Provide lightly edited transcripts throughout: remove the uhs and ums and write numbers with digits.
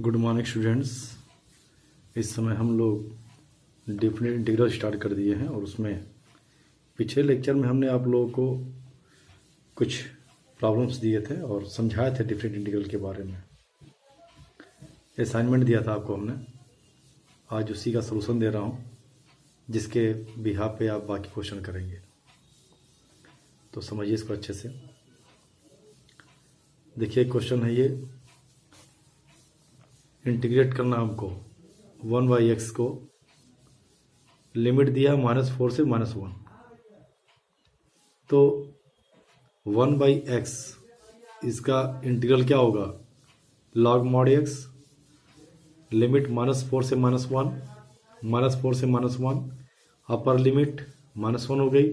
Good morning students. इस समय हम लोग डिफरेंट इंटीग्रल स्टार्ट कर दिए हैं और उसमें पिछले लेक्चर में हमने आप लोगों को कुछ प्रॉब्लम्स दिए थे और समझाए थे डिफरेंट इंटीग्रल के बारे में। असाइनमेंट दिया था आपको हमने, आज उसी का सलूशन दे रहा हूँ जिसके बिहाफ पे आप बाकी क्वेश्चन करेंगे। तो समझिए इसको अच्छे से। देखिए क्वेश्चन है ये, इंटीग्रेट करना हमको 1/x को, लिमिट दिया -4 से -1। तो 1/x इसका इंटीग्रल क्या होगा, log mod x, लिमिट -4 से -1, -4 से -1, अपर लिमिट -1 हो गई,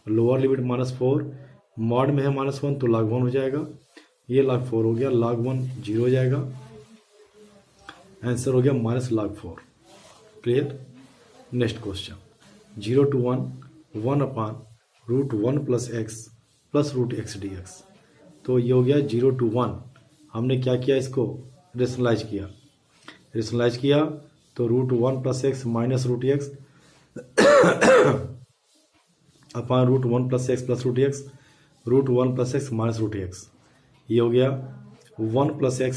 लोअर लिमिट -4, मॉड में है -1 तो log 1 हो जाएगा, ये log 4 हो गया, log 1 0 हो जाएगा, आंसर हो गया -log4। Clear. Next question, 0 to 1 1/√1 + x + √x dx। तो ये हो गया 0 to 1। हमने क्या किया, इसको रेशनलाइज किया तो √1 + x - √x अपान √1 + x + √x, √1 + x - √x। ये हो गया 1 + x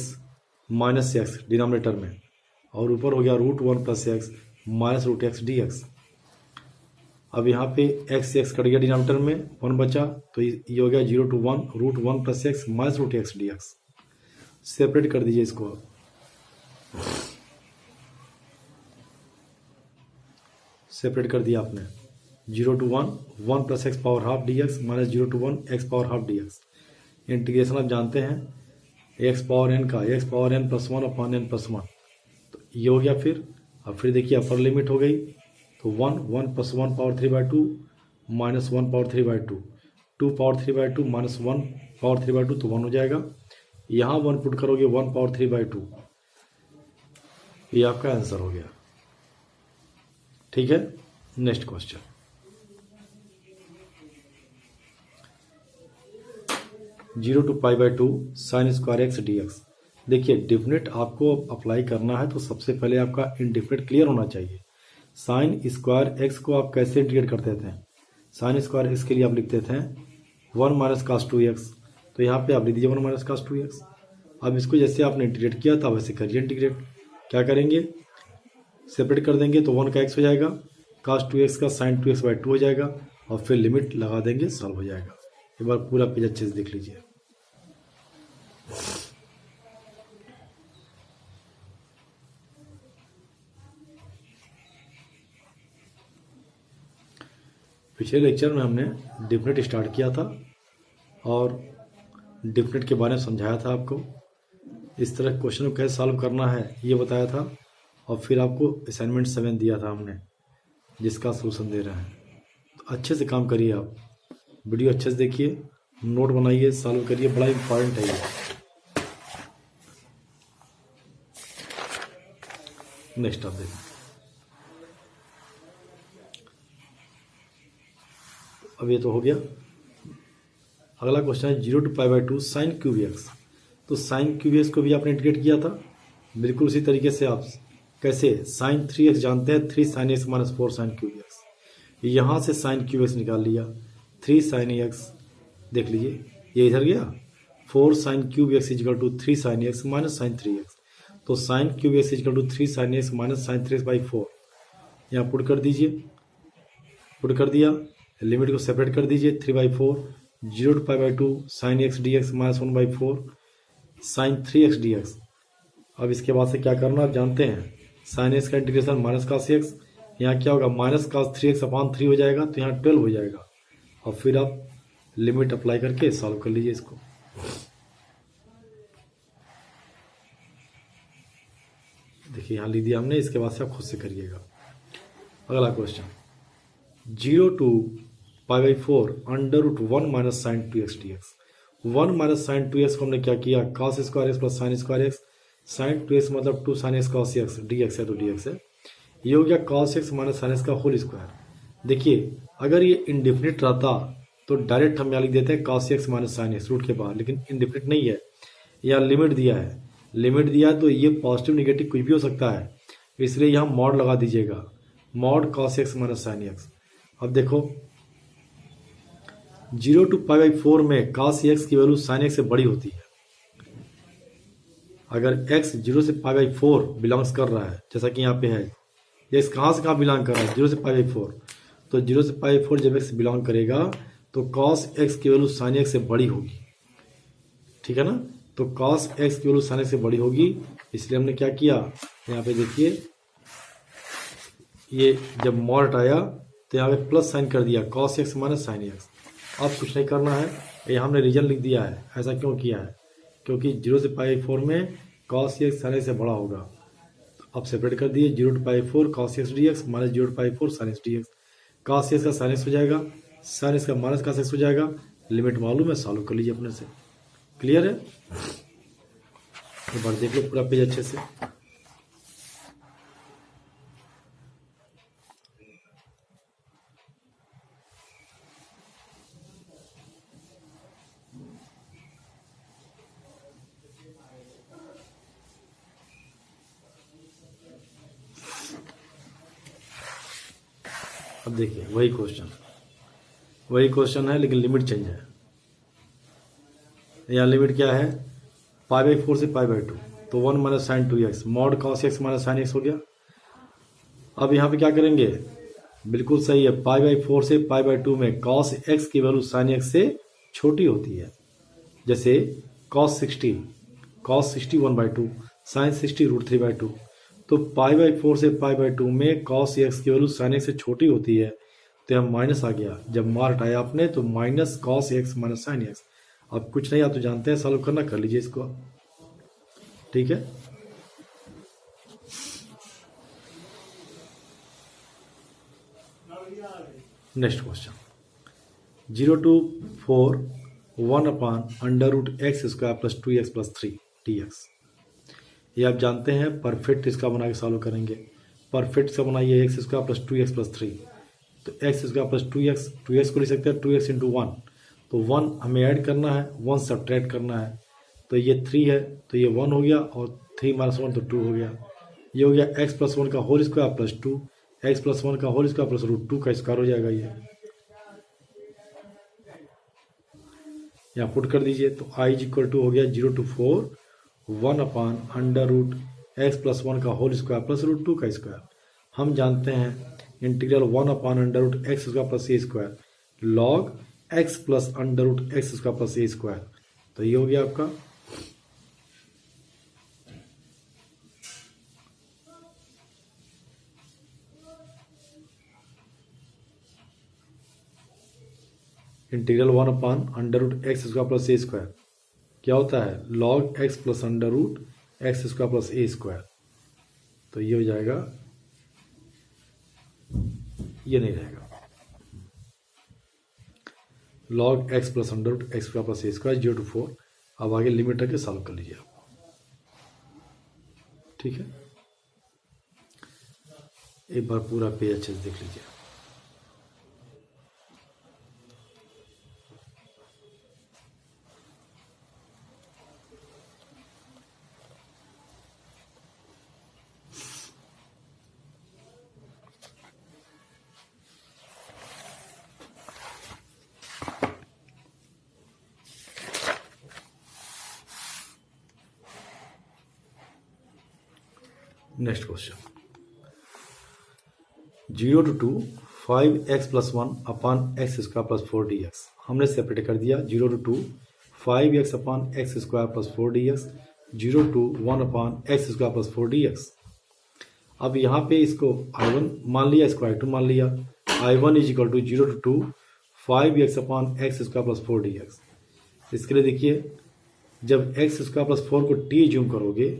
- x डिनोमिनेटर में, और ऊपर हो गया √1 + x - √x dx। अब यहाँ पे x कट गया डिनोमिनेटर में, 1 बचा, तो ये हो गया 0 to 1 √1 + x - √x dx। Separate कर दीजिए इसको। सेपरेट कर दिया आपने, 0 to 1 1 + x power half dx - 0 to 1 x power half dx। Integration आप जानते हैं x पावर n का, x पावर n + 1 अपान n + 1। तो ये हो गया फिर। अब फिर देखिए अपर लिमिट हो गई, तो 1 1 + 1 पावर 3/2 -1 पावर 3/2, 2 पावर 3/2 -1 पावर 3/2 तो 1 हो जाएगा। यहाँ 1 पुट करोगे 1 पावर 3/2, ये आपका आंसर हो गया। ठीक है। Next question, 0 to π/2 sin² x dx। देखिए डिफिनेट आपको अप्लाई करना है तो सबसे पहले आपका इनडिफिनेट क्लियर होना चाहिए। sin² x को आप कैसे इंटीग्रेट करते थे, sin² x के लिए आप लिखते थे 1 - cos 2x, तो यहाँ पे आप लिख दीजिए 1 - cos 2x। अब इसको जैसे आपने इंटीग्रेट किया था वैसे करिए इंटीग्रेट। क्या करेंगे, सेपरेट कर देंगे तो 1 का x हो जाएगा, cos 2x का sin 2x/2 हो जाएगा, और फिर लिमिट लगा देंगे, सॉल्व हो जाएगा। एक बार पूरा पेज अच्छे से देख लीजिए। पिछले लेक्चर में हमने डिफिनेट स्टार्ट किया था और डिफिनेट के बारे में समझाया था आपको, इस तरह क्वेश्चन को कैसे सॉल्व करना है ये बताया था, और फिर आपको असाइनमेंट 7 दिया था हमने जिसका सलूशन दे रहे हैं। तो अच्छे से काम करिए, आप वीडियो अच्छे से देखिए, नोट बनाइए, सॉल्व करिए, बड़ा इंपॉर्टेंट है ये। नेक्स्ट आप देखिए, अब ये तो हो गया। अगला क्वेश्चन है 0 to π/2 sin³ x। तो sin³ x को भी आपने इंटीग्रेट किया था बिल्कुल उसी तरीके से। आप कैसे, sin 3x जानते हैं, 3 sin x - 4 sin³ x, यहाँ से sin³ x निकाल लिया, 3 sin x देख लीजिए, ये इधर गया, 4 sin³ x = 3 sin x - sin 3x। तो sin³ x = 3 sin x - sin 3x/4। यहाँ पुट कर दीजिए, पुट कर दिया, लिमिट को सेपरेट कर दीजिए, 3/4, 0 to π/2 sin x dx - 1/4 sin 3x dx। अब इसके बाद से क्या करना आप जानते हैं, sin x का इंटीग्रेशन -cos x, यहाँ क्या होगा -cos 3x अपान 3 हो जाएगा, तो यहाँ 12 हो जाएगा, और फिर आप लिमिट अप्लाई करके सॉल्व कर लीजिए इसको। देखिए यहाँ लिख दिया हमने, इसके बाद से आप खुद से करिएगा। अगला question, 0 to π/4 √1 - sin 2x dx। 1 - sin 2x को हमने क्या किया, cos² x + sin² x, sin 2x मतलब 2 sin x cos x dx है, तो dx है। ये हो गया cos x - sin x का होल स्क्वायर। देखिए अगर ये इंडिफिनिट रहता तो डायरेक्ट हम यहाँ लिख देते हैं cos x - sin x root के बाहर, लेकिन इंडिफिनिट नहीं है, यहाँ लिमिट दिया है, लिमिट दिया तो ये पॉजिटिव निगेटिव कुछ भी हो सकता है, इसलिए यहाँ मॉड लगा दीजिएगा, mod cos x minus sine x. अब देखो 0 to π/4 में cos x की वैल्यू साइन x से बड़ी होती है। अगर x 0 से π/4 बिलोंग्स कर रहा है, जैसा कि यहाँ पे है, x कहाँ से कहाँ बिलोंग कर रहा है, 0 से π/4, तो 0 से π/4 जब x बिलोंग करेगा तो cos x की वैल्यू साइन x से बड़ी होगी, ठीक है ना। तो cos x की वैल्यू साइन x से बड़ी होगी, इसलिए हमने क्या किया, यहाँ पे देखिए ये जब मॉड हटाया तो यहाँ पे प्लस साइन कर दिया, cos x minus sine x. अब कुछ नहीं करना है, ये हमने रीजन लिख दिया है। ऐसा क्यों किया है, क्योंकि 0 से π/4 में cos x साइन x से बड़ा होगा। अब सेपरेट कर दिए, 0 to π/4 cos x dx minus 0 to π/4 sin x dx। cos x का sin x हो जाएगा, sin x का माइनस cos x हो जाएगा। लिमिट मालूम है, सॉल्व कर लीजिए अपने से। क्लियर है, एक बार देख लो पूरा पेज अच्छे से। अब देखिए वही क्वेश्चन है, लेकिन लिमिट चेंज है। यहाँ लिमिट क्या है, π/4 से π/2, तो 1 minus sine 2x mod cos x minus sine x हो गया। अब यहाँ पे क्या करेंगे, बिल्कुल सही है, π/4 से π/2 में cos x की वैल्यू साइन x से छोटी होती है। जैसे cos 60 1/2, साइन 60 √3/2। तो π/4 से π/2 में cos x की वैल्यू साइन x से छोटी होती है, तो यहाँ माइनस आ गया। जब मार हटाया आपने तो minus cos x minus sine x। अब कुछ नहीं, आप तो जानते हैं सॉल्व करना, कर लीजिए इसको, ठीक है। Next question, 0 to 4 1/√x² + 2x + 3 dx। ये आप जानते हैं, परफेक्ट इसका बना के सॉल्व करेंगे। परफेक्ट इसका बनाइए x² + 2x + 3, तो x² + 2x को लिख सकते हैं 2x × 1, तो 1 हमें ऐड करना है, 1 सब्ट्रैक्ट करना है, तो ये 3 है, तो ये 1 हो गया, और 3 - 1 तो 2 हो गया। ये हो गया x + 1 का होल स्क्वायर प्लस 2, x + 1 का होल स्क्वायर प्लस √2 का स्क्वायर हो जाएगा। ये यहाँ पुट कर दीजिए, तो i = हो गया 0 to 4 1/√x + 1 का होल स्क्वायर प्लस √2 का स्क्वायर। हम जानते हैं integral 1/√x² + a² log x + √x² + a²। तो ये हो गया आपका इंटीग्रल 1/√x² + a²। क्या होता है, log x + √x² + a²। तो ये हो जाएगा, ये नहीं रहेगा, log x + √x² + a², 0 to 4। अब आगे लिमिट रख के सॉल्व कर लीजिए आप, ठीक है। एक बार पूरा पेज अच्छे से देख लीजिए। Next question, 0 to 2 5x + 1/x² + 4 dx। हमने सेपरेट कर दिया, 0 to 2 5x/x² + 4 dx, 0 to 1/x² + 4 dx। अब यहाँ पे इसको I1 मान लिया, इसको I2 मान लिया। I1 = 0 to 2 5x/x² + 4 dx। इसके लिए देखिए, जब x² + 4 को t ज्यूम करोगे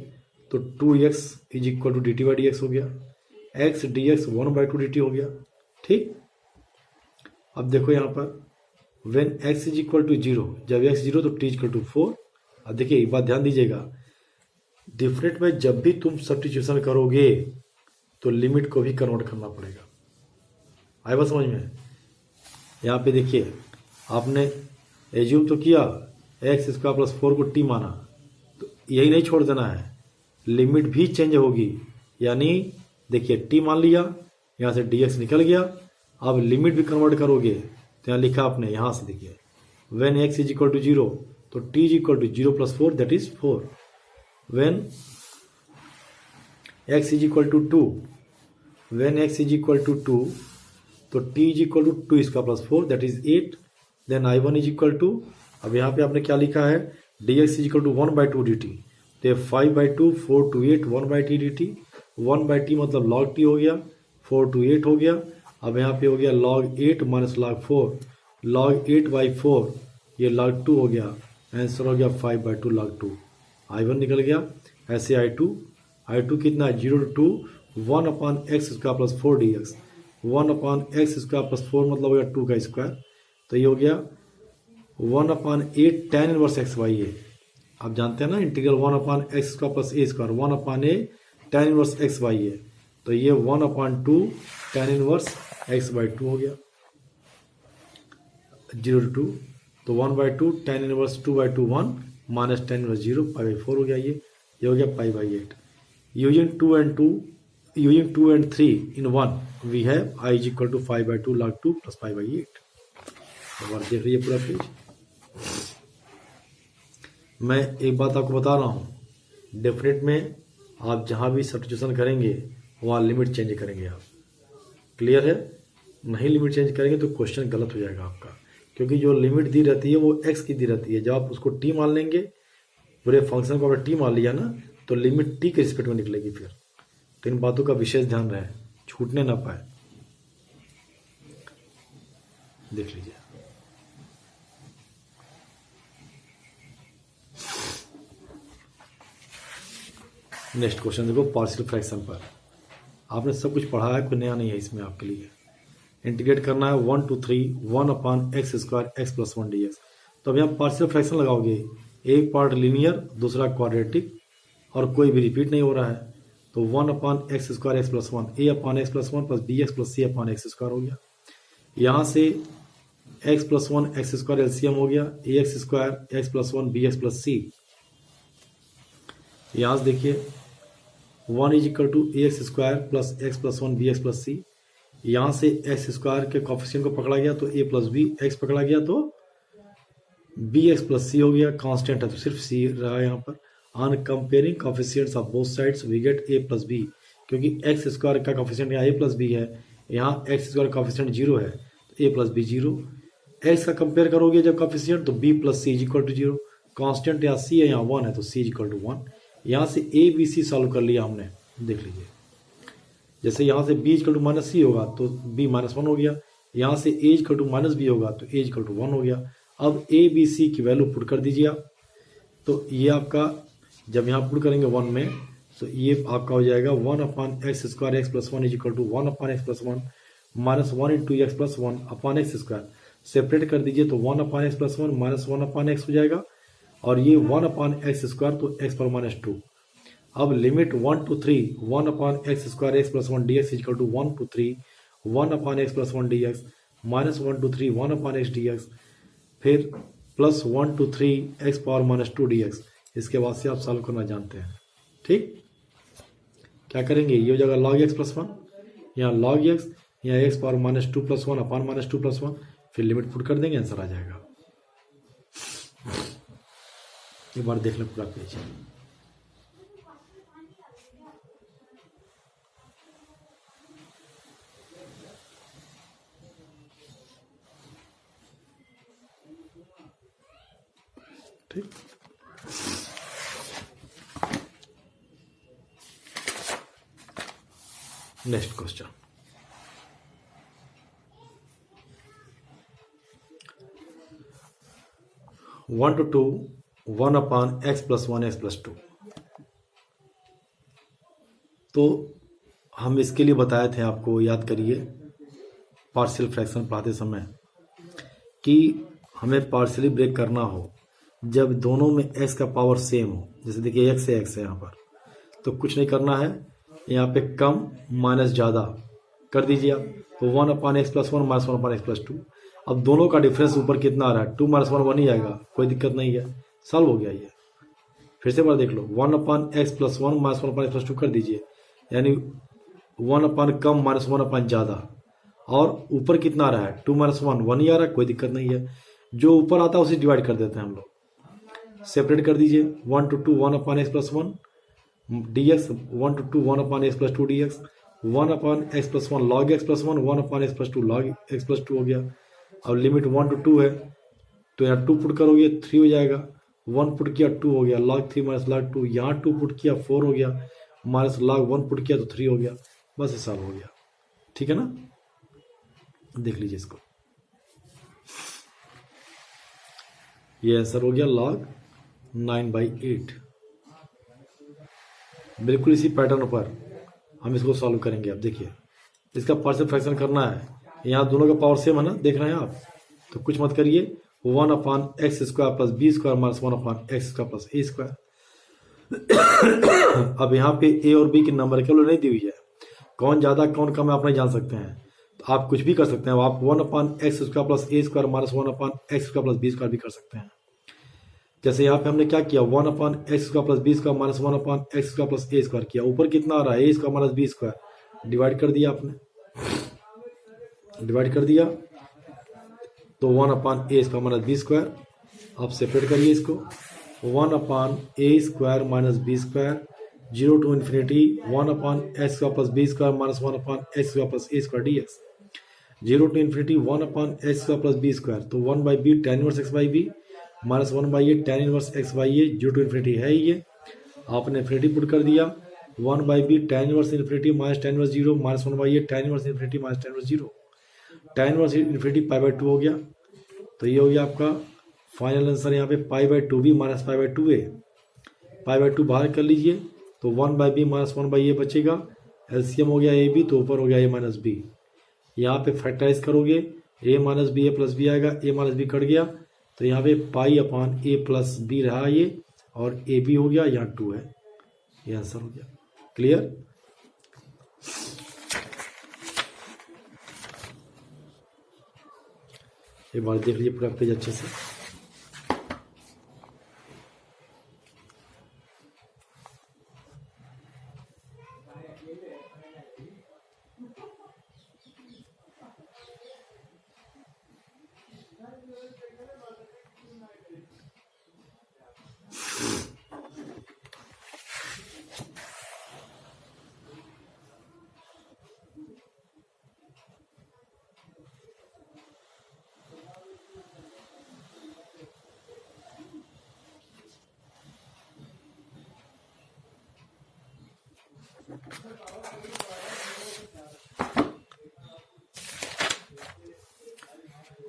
तो 2x = dt/dx हो गया, x dx 1/2 dt हो गया, ठीक। अब देखो यहाँ पर when x = 0, जब x 0 तो t = 4। अब देखिए एक बात ध्यान दीजिएगा, डिफरेंट में जब भी तुम सब्स्टिट्यूशन करोगे तो लिमिट को भी कन्वर्ट करना पड़ेगा। आए बात समझ में। यहाँ पे देखिए, आपने एज्यूम तो किया x² + 4 को t माना, तो यही नहीं छोड़ देना है, लिमिट भी चेंज होगी। यानी देखिए टी मान लिया, यहाँ से dx निकल गया, अब लिमिट भी कन्वर्ट करोगे तो यहाँ लिखा आपने, यहाँ से देखिए when x is equal to 0 तो t is equal to 0 plus 4 that is 4। When x is equal to 2, when x is equal to 2 तो t इज इक्वल टू 2 इसका plus 4 that is 8। Then I1 is equal to, अब यहाँ पे आपने क्या लिखा है, dx is equal to 1/2 dt, तो ये 5/2 4 to 8 1/t dt, 1/t मतलब log t हो गया, 4 to 8 हो गया। अब यहाँ पे हो गया log 8 माइनस log 4, log 8/4 ये log 2 हो गया, आंसर हो गया 5/2 log 2। I1 निकल गया, ऐसे I2 कितना है 0 to 1/x square plus 4 dx, 1/x square plus 4 मतलब हो गया 2 का स्क्वायर, तो ये हो गया 1/8 tan इनवर्स एक्स वाई है। आप जानते हैं ना integral 1/x square plus a square 1/a tan inverse x y है, तो ये 1/2 tan इनवर्स x/2 हो गया 0 to 2, तो 1/2 tan inverse 2/2 1 minus tan inverse 0 π/4 हो गया, ये हो गया π/8। Using 2 and 3 in 1 we have I is equal to 5/2 log 2 plus π/8। एक बार देख लीजिए पूरा पेज। मैं एक बात आपको बता रहा हूँ, डेफिनेट में आप जहाँ भी सब्स्टिट्यूशन करेंगे वहाँ लिमिट चेंज करेंगे आप, क्लियर है। नहीं लिमिट चेंज करेंगे तो क्वेश्चन गलत हो जाएगा आपका, क्योंकि जो लिमिट दी रहती है वो x की दी रहती है। जब आप उसको t मान लेंगे, पूरे फंक्शन को अगर t मान लिया ना तो लिमिट t के रिस्पेक्ट में निकलेगी फिर। तो इन बातों का विशेष ध्यान रहे, छूटने ना पाए। देख लीजिए नेक्स्ट क्वेश्चन देखो, पार्शियल फ्रैक्शन पर। आपने सब कुछ पढ़ा है, कोई नया नहीं है इसमें आपके लिए। इंटीग्रेट करना है 1 to 3 1/x square x plus 1 dx। तो अब यहाँ पार्शियल फ्रैक्शन लगाओगे, एक पार्ट लीनियर दूसरा क्वाड्रेटिक और कोई भी रिपीट नहीं हो रहा है, तो 1/x square x plus 1 a/x plus 1 plus dx plus c/x square हो गया। यहाँ से x plus 1 x square LCM हो गया, ax square x plus 1 bx plus c। यहाँ से देखिए 1 is equal to ax square plus x plus 1 bx plus c। यहाँ से x स्क्वायर के कॉफिशिएंट को पकड़ा गया तो a प्लस b, x पकड़ा गया तो bx प्लस c हो गया। कांस्टेंट है तो सिर्फ c रहा यहाँ पर। On comparing coefficients of both sides we get a plus b, क्योंकि x स्क्वायर का कॉफिशिएंट यहाँ a प्लस b है, यहाँ x स्क्वायर कॉफिशिएंट 0 है तो a प्लस b 0। x का कंपेयर करोगे जब कॉफिशिएंट तो b plus c is equal to 0। Constant यहाँ c है, यहाँ 1 है तो c इज इक्वल टू 1। यहाँ से a b c सॉल्व कर लिया हमने, देख लीजिए। जैसे यहाँ से b इक्वल टू माइनस सी होगा तो b माइनस 1 हो गया, यहाँ से a equal to minus b होगा तो a इक्वल टू 1 हो गया। अब a b c की वैल्यू पुट कर दीजिए आप, तो ये आपका जब यहाँ पुट करेंगे 1 में तो ये आपका हो जाएगा 1/x square x plus 1 is equal to 1/x plus 1 minus 1 into x plus 1/x square. Separate कर दीजिए तो 1/x प्लस 1 माइनस 1/x हो जाएगा, और ये 1/x स्क्वायर तो x पर माइनस 2। अब limit 1 to 3 1/x square x plus 1 dx equal to 1 to 3 1/x plus 1 dx minus 1 to 3 1/x dx, फिर plus 1 to 3 x power minus 2 dx। इसके बाद से आप सॉल्व करना जानते हैं, ठीक। क्या करेंगे, ये हो जाएगा log x प्लस 1, यहाँ log x, यहाँ x power minus 2 plus 1 upon minus 2 plus 1, फिर लिमिट पुट कर देंगे, आंसर आ जाएगा। एक बार देख लें पूरा पेज। ठीक, next question. One to 2 1/x plus 1 x plus 2। तो हम इसके लिए बताए थे आपको, याद करिए पार्शियल फ्रैक्शन पढ़ाते समय, कि हमें पार्शियली ब्रेक करना हो जब दोनों में x का पावर सेम हो। जैसे देखिए x है यहाँ पर, तो कुछ नहीं करना है, यहाँ पे कम माइनस ज़्यादा कर दीजिए आप, तो 1/x plus 1 minus 1/x plus 2। अब दोनों का डिफरेंस ऊपर कितना आ रहा है, 2 माइनस 1 1 ही आएगा, कोई दिक्कत नहीं है, सॉल्व हो गया ये। फिर से बार देख लो, 1/x + 1 - 1/x + 2 कर दीजिए, यानी 1 कम - 1 ज़्यादा। और ऊपर कितना आ रहा है, 2 - 1 1 ही आ रहा है, कोई दिक्कत नहीं है। जो ऊपर आता है उसे डिवाइड कर देते हैं हम लोग, सेपरेट कर दीजिए। 1 to 2 1/x + 1 dx, 1 to 2 1/x + 2 dx, 1/x + 1 log x + 1 1/x + 2 log x + 2 हो गया। अब लिमिट 1 to 2 है, तो यहाँ 2 पुट करोगे 3 हो जाएगा, 1 पुट किया 2 हो गया, log 3 - log 2, यहाँ 2 पुट किया 4 हो गया, माइनस log 1 पुट किया तो 3 हो गया। बस ये सॉल्व हो गया, ठीक है ना। देख लीजिए इसको, ये आंसर हो गया log 9/8। बिल्कुल इसी पैटर्न पर हम इसको सॉल्व करेंगे। अब देखिए, इसका पार्शियल फ्रैक्शन करना है, यहाँ दोनों का पावर सेम है ना, देख रहे हैं आप, तो कुछ मत करिए। 1/x² + b² - 1/x² + a²। अब यहाँ पे a और b की नंबर केवल नहीं दी हुई है, कौन ज़्यादा कौन कम है आप नहीं जान सकते हैं, तो आप कुछ भी कर सकते हैं। आप 1/x² + a² - 1/x² + b² भी कर सकते हैं। जैसे यहाँ पे हमने क्या किया, 1/x² + b² - 1/x² + a² किया। ऊपर कितना आ रहा है, a² - b², डिवाइड कर दिया आपने, डिवाइड कर दिया तो 1/a² - b²। आप सेपरेट करिए इसको, 1/a² - b², 0 to infinity 1/x² + b² - 1/x² + a² dx, 0 to infinity 1/x² + b², तो 1/b tan 1x/b - 1/a tan 1x/a, 0 to infinity है ये, आपने इन्फिनिटी पुट कर दिया। 1/b tan 1 - tan 0 - 1/a tan 1 - tan 0, tan 1 π/2 हो गया। तो ये हो गया आपका फाइनल आंसर। यहाँ पे π/2b - π/2a, π/2 बाहर कर लीजिए तो 1/b - 1/a बचेगा। एलसीएम हो गया ab, तो ऊपर हो गया a - b। यहाँ पे फैक्टराइज करोगे, a - b a + b आएगा, a - b कट गया, तो यहाँ पे π/a + b रहा ये, और ए बी हो गया, यहाँ 2 है, ये आंसर हो गया। क्लियर। एक बार देख लीजिए पूरा पेज अच्छे से।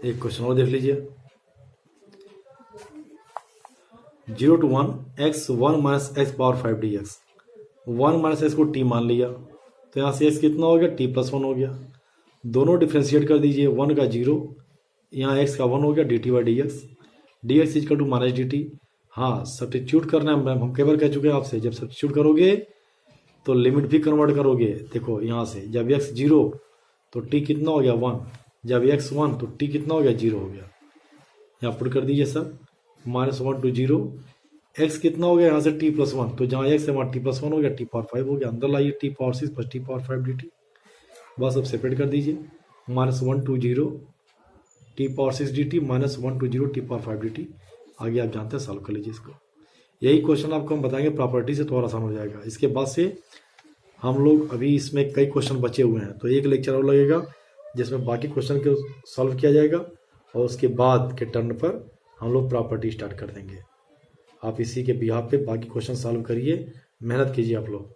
एक क्वेश्चन और देख लीजिए, 0 to 1 x 1 - x⁵ dx, 1 - x को t मान लिया, तो यहाँ से x कितना हो गया, t + 1 हो गया। दोनों डिफ्रेंशिएट कर दीजिए, 1 का 0, यहाँ x का 1 हो गया, dt/dx, dx = -dt। हाँ, सब्स्टिट्यूट करना है, हम कई बार कह चुके हैं आपसे, जब सब्स्टिट्यूट करोगे तो लिमिट भी कन्वर्ट करोगे। देखो यहाँ से जब x 0 तो t कितना हो गया, 1, जब x 1 तो t कितना हो गया, 0 हो गया। यहाँ पुट कर दीजिए सब, -1 to 0, x कितना हो गया यहाँ से t + 1, तो जहाँ x है वहाँ t + 1 हो गया, t⁴ हो गया, अंदर लाइए t⁴ + t⁵ dt। बस अब सेपरेट कर दीजिए, -1 to 0 t⁴ dt, -1 to 0 t⁵ dt। आगे आप जानते हैं, सॉल्व कर लीजिए इसको। यही क्वेश्चन आपको हम बताएंगे प्रॉपर्टी से, तो और आसान हो जाएगा। इसके बाद से हम लोग, अभी इसमें कई क्वेश्चन बचे हुए हैं, तो एक लेक्चर और लगेगा जिसमें बाकी क्वेश्चन को सॉल्व किया जाएगा, और उसके बाद के टर्न पर हम लोग प्रॉपर्टी स्टार्ट कर देंगे। आप इसी के बिहाफ पे बाकी क्वेश्चन सॉल्व करिए, मेहनत कीजिए आप लोग।